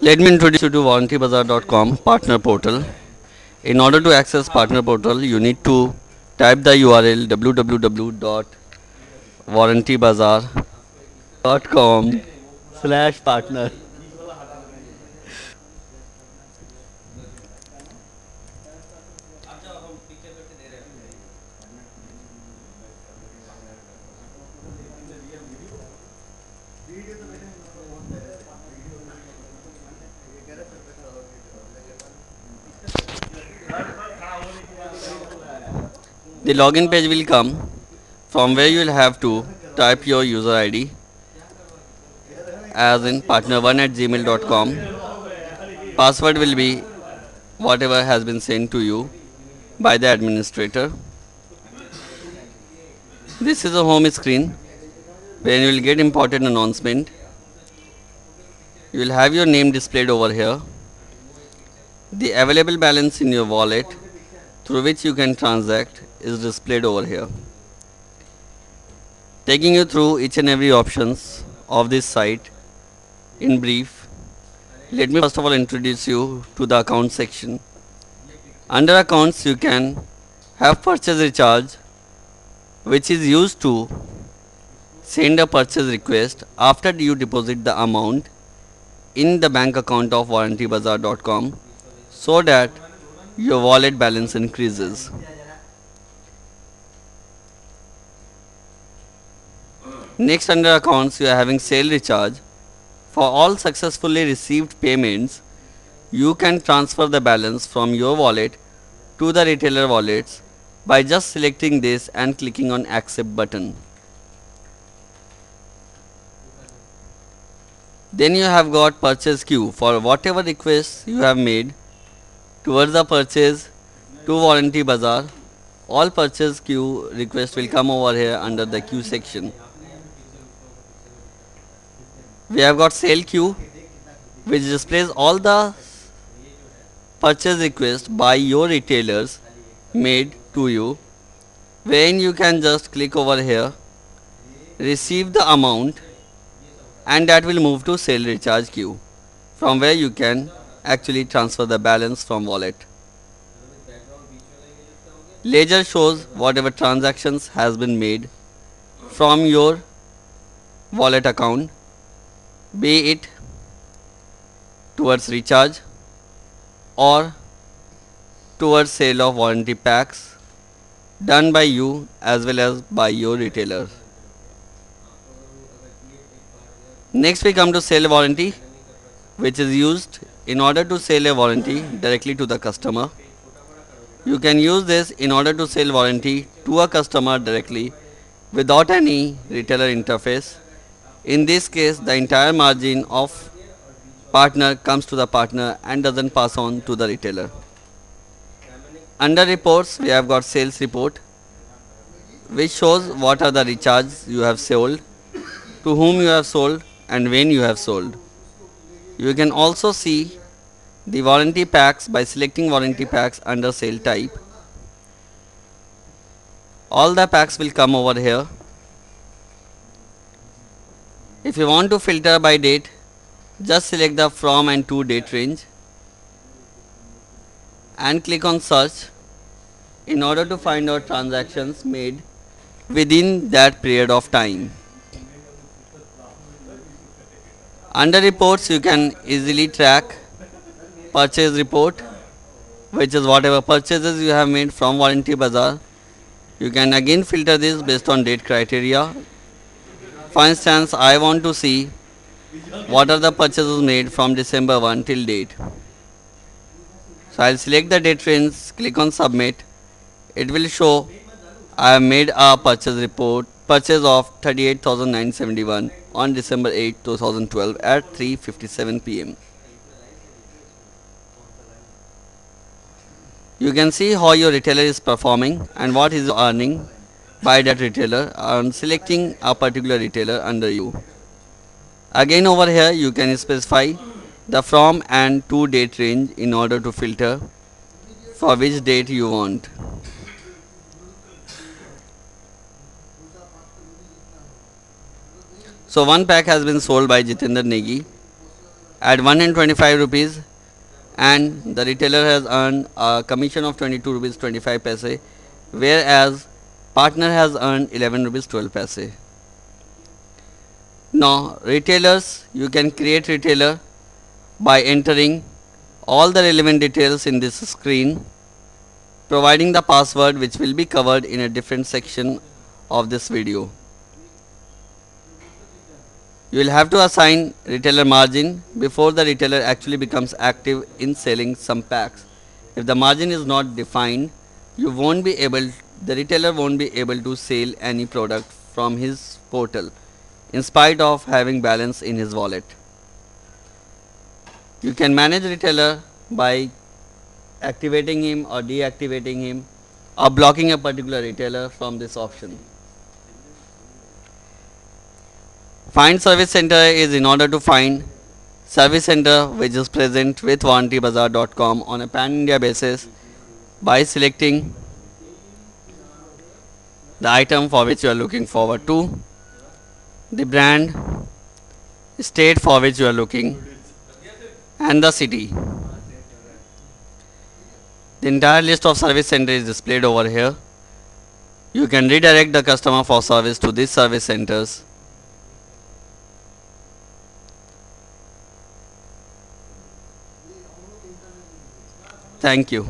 Let me introduce you to warrantybazaar.com partner portal. In order to access partner portal, you need to type the URL www.warrantybazaar.com/partner. The login page will come from where you will have to type your user ID as in partner1@gmail.com. Password will be whatever has been sent to you by the administrator. This is a home screen where you will get important announcement. You will have your name displayed over here. The available balance in your wallet through which you can transact is displayed over here. Taking you through each and every options of this site in brief, let me first of all introduce you to the account section. Under accounts you can have purchase recharge, which is used to send a purchase request after you deposit the amount in the bank account of warrantybazaar.com so that your wallet balance increases. Next, under accounts you are having sale recharge. For all successfully received payments, you can transfer the balance from your wallet to the retailer wallets by just selecting this and clicking on accept button. Then you have got purchase queue for whatever requests you have made towards the purchase to Warranty Bazaar. All purchase queue requests will come over here under the queue section. We have got sale queue, which displays all the purchase requests by your retailers made to you, wherein you can just click over here, receive the amount, and that will move to sale recharge queue, from where you can actually transfer the balance from wallet. Ledger shows whatever transactions has been made from your wallet account, be it towards recharge or towards sale of warranty packs done by you as well as by your retailer. Next we come to sell warranty, which is used in order to sell a warranty directly to the customer. You can use this in order to sell warranty to a customer directly without any retailer interface. In this case, the entire margin of partner comes to the partner and doesn't pass on to the retailer. Under reports, we have got sales report, which shows what are the recharges you have sold, to whom you have sold, and when you have sold. You can also see the warranty packs by selecting warranty packs under sale type. All the packs will come over here. If you want to filter by date, just select the from and to date range and click on search in order to find out transactions made within that period of time. Under reports, you can easily track purchase report, which is whatever purchases you have made from Warranty Bazaar. You can again filter this based on date criteria. For instance, I want to see what are the purchases made from December 1 till date. So I'll select the date range, click on submit. It will show I have made a purchase of 38,971 on December 8, 2012 at 3:57 p.m. You can see how your retailer is performing and what is earning by that retailer on selecting a particular retailer under you. Again over here you can specify the from and to date range in order to filter for which date you want. So one pack has been sold by Jitendra Negi at 125 rupees, and the retailer has earned a commission of 22 rupees 25 paise, whereas partner has earned 11 rupees 12 paise. Now retailers, you can create retailer by entering all the relevant details in this screen, providing the password which will be covered in a different section of this video. You will have to assign retailer margin before the retailer actually becomes active in selling some packs. If the margin is not defined, the retailer won't be able to sell any product from his portal in spite of having balance in his wallet. You can manage retailer by activating him or deactivating him or blocking a particular retailer from this option. Find service center is in order to find service center which is present with warrantybazaar.com on a pan India basis by selecting the item for which you are looking forward to, the brand, state for which you are looking, and the city. The entire list of service center is displayed over here. You can redirect the customer for service to these service centers. Thank you.